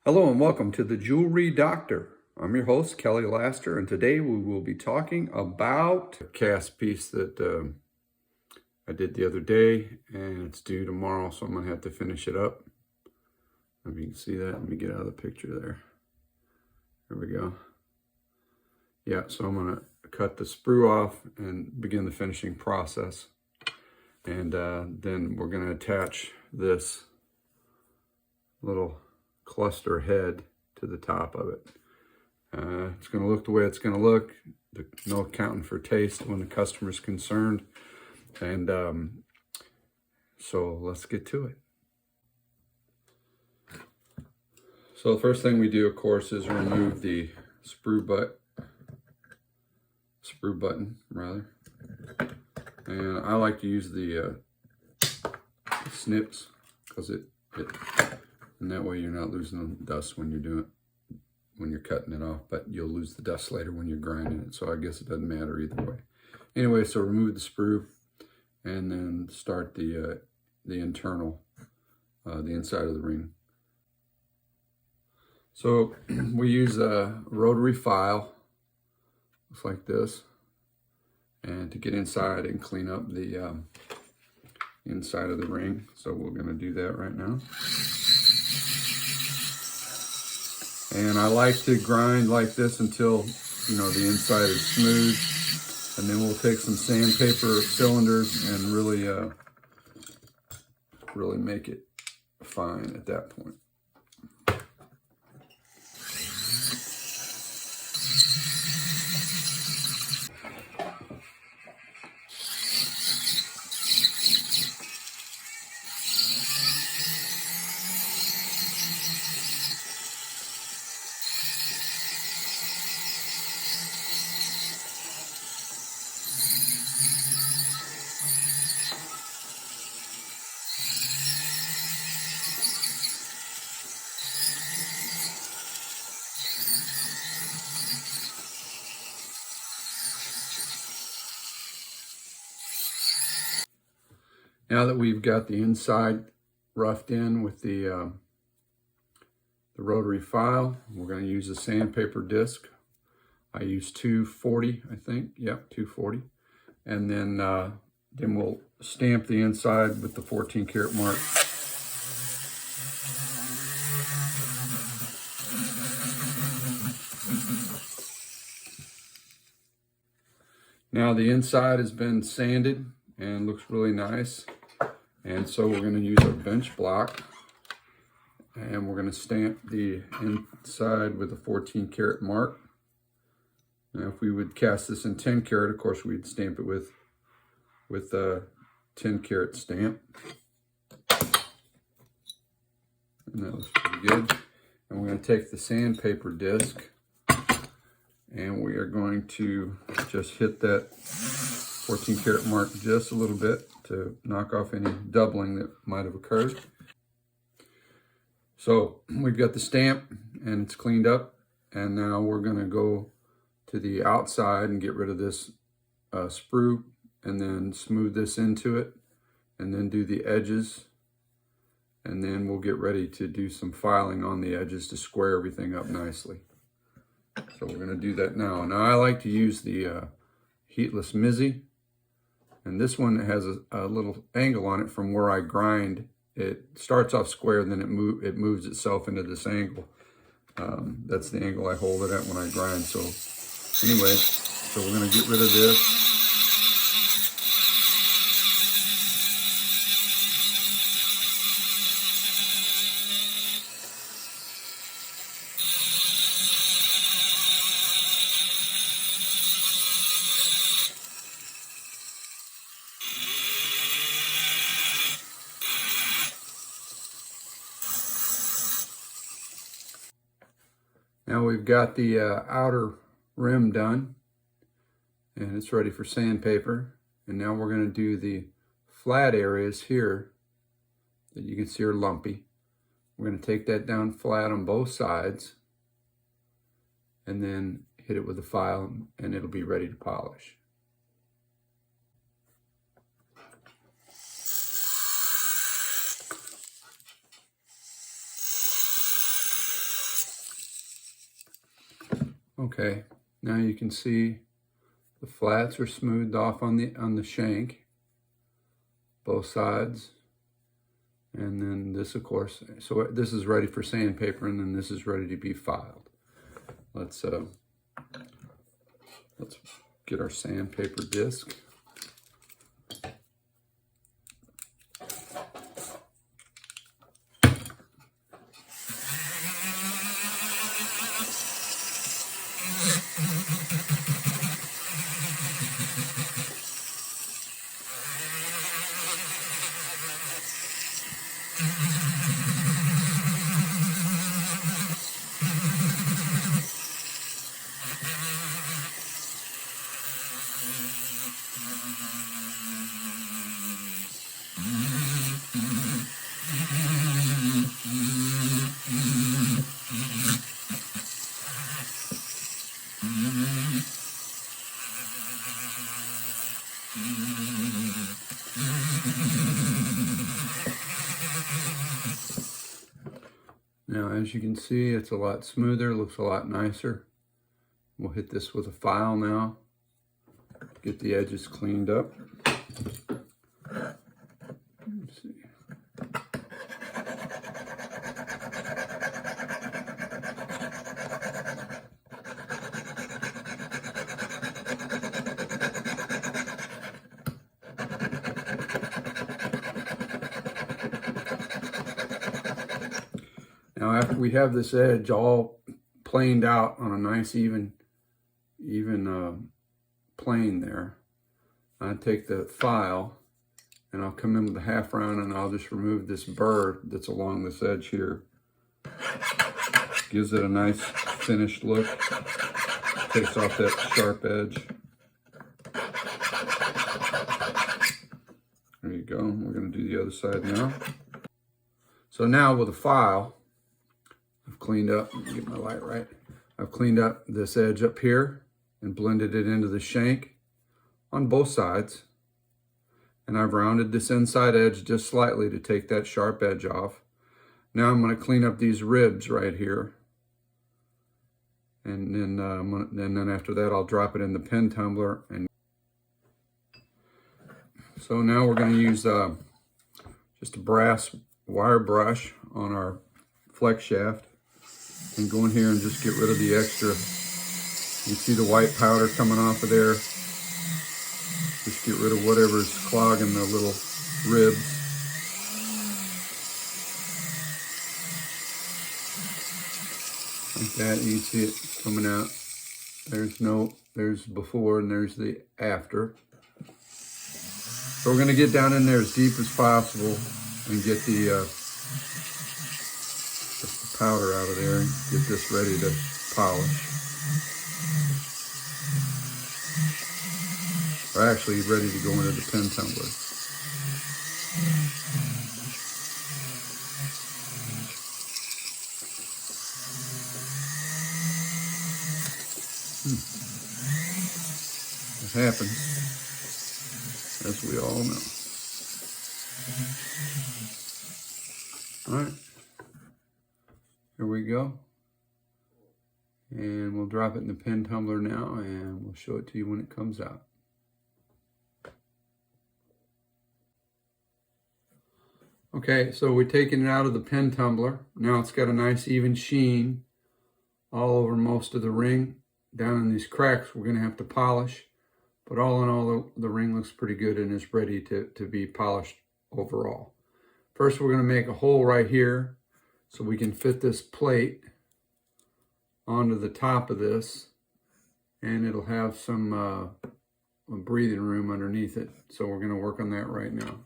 Hello and welcome to the Jewelry Doctor. I'm your host, Kelly Laster, and today we will be talking about a cast piece that I did the other day, and it's due tomorrow, so I'm going to have to finish it up. If you can see that, let me get out of the picture there. There we go. Yeah, so I'm going to cut the sprue off and begin the finishing process. And then we're going to attach this little cluster head to the top of it. It's going to look the way it's going to look. No accounting for taste when the customer's concerned. And so let's get to it. So the first thing we do, of course, is remove the sprue button, rather. And I like to use the snips because and that way you're not losing the dust when you're cutting it off, but you'll lose the dust later when you're grinding it. So I guess it doesn't matter either way. Anyway, so remove the sprue and then start the internal, the inside of the ring. So we use a rotary file, looks like this, and to get inside and clean up the inside of the ring. So we're going to do that right now. And I like to grind like this until, the inside is smooth. And then we'll take some sandpaper cylinders and really make it fine at that point. Now that we've got the inside roughed in with the rotary file, we're going to use a sandpaper disc. I use 240, I think. Yep, 240. And then we'll stamp the inside with the 14 karat mark. Now the inside has been sanded and looks really nice. And so we're going to use our bench block and we're going to stamp the inside with a 14 karat mark. Now if we would cast this in 10 karat, of course we'd stamp it with a 10 karat stamp. And that looks pretty good. And we're going to take the sandpaper disc and we are going to just hit that 14 karat mark just a little bit to knock off any doubling that might have occurred. So we've got the stamp and it's cleaned up, and now we're going to go to the outside and get rid of this sprue and then smooth this into it and then do the edges, and then we'll get ready to do some filing on the edges to square everything up nicely. So we're going to do that now. Now I like to use the heatless Mizzy, and this one has a little angle on it from where I grind. It starts off square, then it moves itself into this angle. That's the angle I hold it at when I grind. So anyway, so we're going to get rid of this. Now we've got the outer rim done and it's ready for sandpaper. And now we're going to do the flat areas here that you can see are lumpy. We're going to take that down flat on both sides and then hit it with a file and it'll be ready to polish. Okay, now you can see the flats are smoothed off on the shank, both sides. And then this, of course, so this is ready for sandpaper, and then this is ready to be filed. Let's get our sandpaper disc. Now, as you can see, it's a lot smoother, looks a lot nicer. We'll hit this with a file now, get the edges cleaned up. Let's see. Now, after we have this edge all planed out on a nice even plane there, I take the file and I'll come in with a half round and I'll just remove this burr that's along this edge here. Gives it a nice finished look. Takes off that sharp edge. There you go. We're going to do the other side now. So now with a file, I've cleaned up, let me get my light right. I've cleaned up this edge up here and blended it into the shank on both sides. And I've rounded this inside edge just slightly to take that sharp edge off. Now I'm going to clean up these ribs right here. And then after that, I'll drop it in the pen tumbler. And so now we're going to use just a brass wire brush on our flex shaft and go in here and just get rid of the extra. You see the white powder coming off of there. Just get rid of whatever's clogging the little ribs. Like that, you can see it coming out. There's before and there's the after. So we're gonna get down in there as deep as possible and get the powder out of there and get this ready to polish. Or actually ready to go into the pen tumbler. It happens, as we all know. All right. Here we go. And we'll drop it in the pen tumbler now and we'll show it to you when it comes out. Okay, so we're taking it out of the pen tumbler. Now it's got a nice even sheen all over most of the ring. Down in these cracks we're going to have to polish. But all in all, the ring looks pretty good and is ready to be polished overall. First, we're going to make a hole right here so we can fit this plate onto the top of this, and it'll have some breathing room underneath it. So we're going to work on that right now.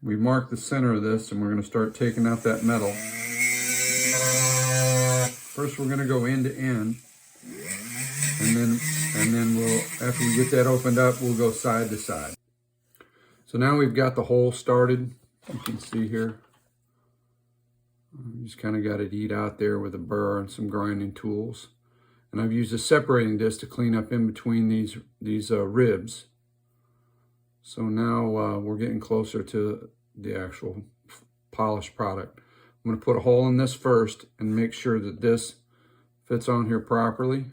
We marked the center of this and we're going to start taking out that metal. First we're going to go end to end, and then we'll, after we get that opened up, we'll go side to side. So now we've got the hole started. You can see here. Just kind of got it eat out there with a burr and some grinding tools. And I've used a separating disc to clean up in between these ribs. So now we're getting closer to the actual polished product. I'm going to put a hole in this first and make sure that this fits on here properly.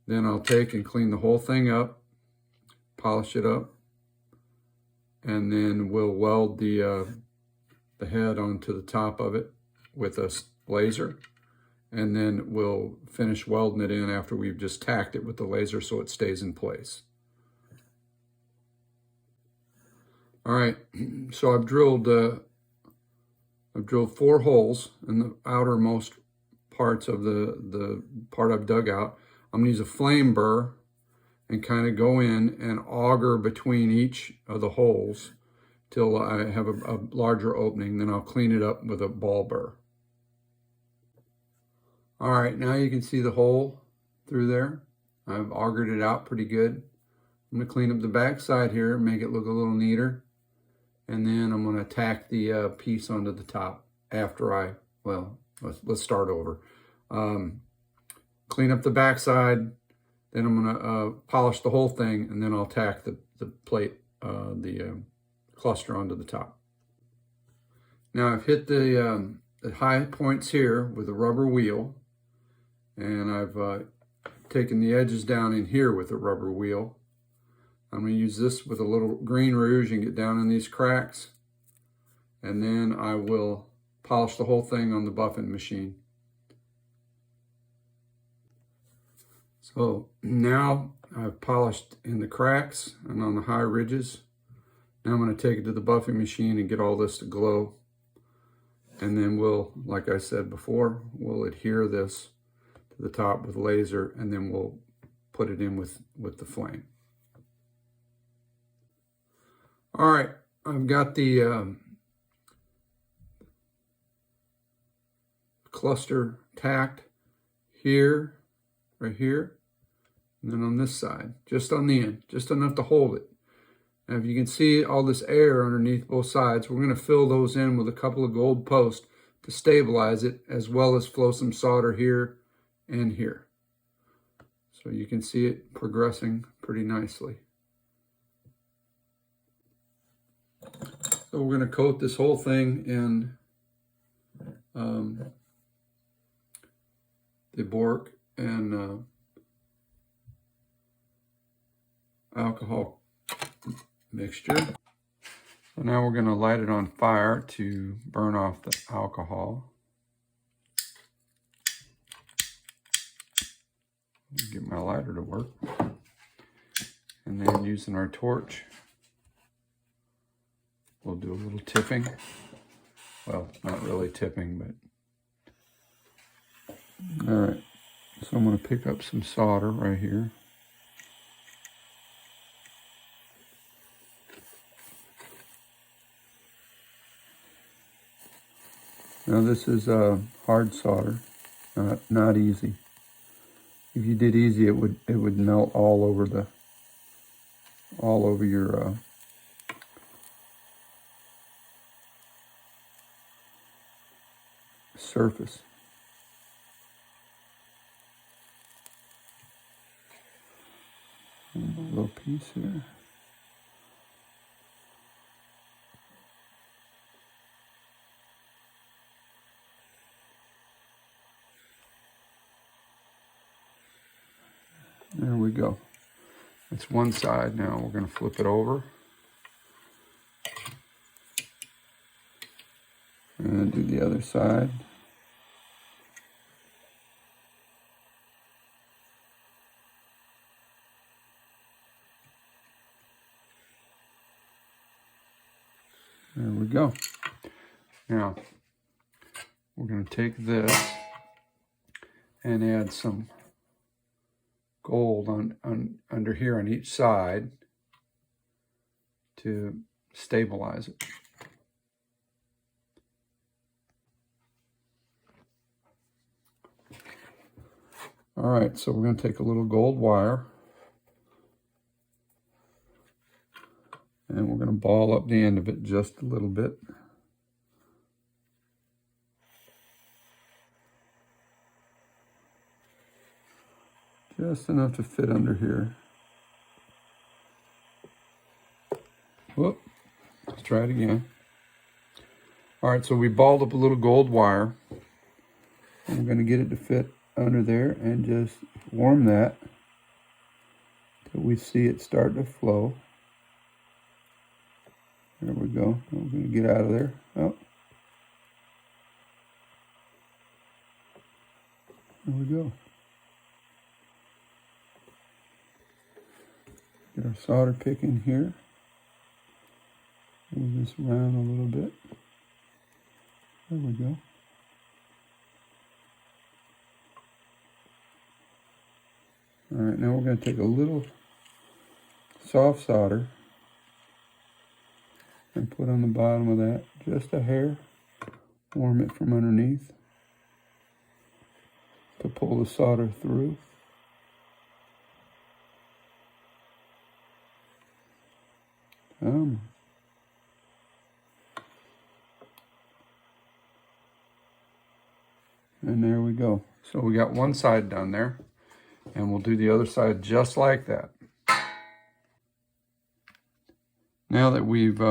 Then I'll take and clean the whole thing up, polish it up, and then we'll weld the head onto the top of it with a laser, and then we'll finish welding it in after we've just tacked it with the laser so it stays in place. All right, so I've drilled 4 holes in the outermost parts of the part I've dug out. I'm gonna use a flame burr and kind of go in and auger between each of the holes till I have a larger opening. Then I'll clean it up with a ball burr. All right, now you can see the hole through there. I've augered it out pretty good. I'm gonna clean up the back side here, make it look a little neater. And then I'm gonna tack the piece onto the top after let's start over. Clean up the back side, then I'm gonna polish the whole thing, and then I'll tack the plate, the cluster onto the top. Now I've hit the high points here with a rubber wheel, and I've taken the edges down in here with a rubber wheel. I'm going to use this with a little green rouge and get down in these cracks, and then I will polish the whole thing on the buffing machine. So now I've polished in the cracks and on the high ridges. Now I'm going to take it to the buffing machine and get all this to glow. And then we'll, like I said before, we'll adhere this to the top with laser, and then we'll put it in with the flame. All right, I've got the cluster tacked here, right here, and then on this side, just on the end, just enough to hold it. And if you can see all this air underneath both sides, we're going to fill those in with a couple of gold posts to stabilize it, as well as flow some solder here and here. So you can see it progressing pretty nicely. So we're going to coat this whole thing in the Bork and alcohol mixture. So now we're going to light it on fire to burn off the alcohol. Get my lighter to work. And then using our torch, we'll do a little tipping. Well, not really tipping, but. All right, so I'm going to pick up some solder right here. Now this is hard solder, not easy. If you did easy, it would melt all over your surface. And a little piece here. There we go. That's one side. Now we're going to flip it over and do the other side. There we go. Now we're going to take this and add some gold under here on each side to stabilize it. All right, so we're going to take a little gold wire and we're going to ball up the end of it just a little bit. Just enough to fit under here. Whoop, let's try it again. All right, so we balled up a little gold wire. And we're going to get it to fit under there and just warm that till we see it start to flow. There we go. We're going to get out of there. Oh. There we go. Get our solder pick in here. Move this around a little bit. There we go. All right, now we're going to take a little soft solder and put on the bottom of that, just a hair. Warm it from underneath to pull the solder through. And there we go. So we got one side done there, and we'll do the other side just like that. Now that we've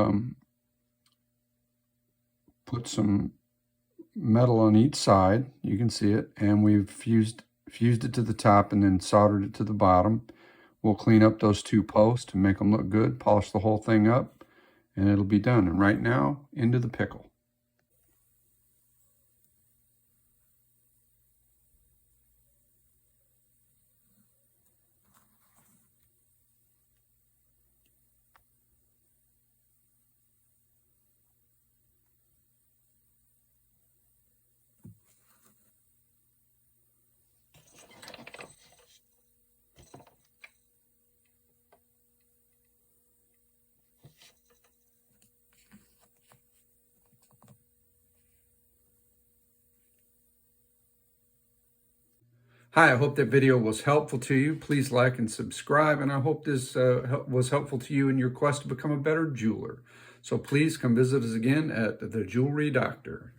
put some metal on each side, you can see it, and we've fused it to the top and then soldered it to the bottom. We'll clean up those two posts and make them look good, polish the whole thing up, and it'll be done. And right now, into the pickle. Hi, I hope that video was helpful to you. Please like and subscribe, and I hope this was helpful to you in your quest to become a better jeweler. So please come visit us again at The Jewelry Doctor.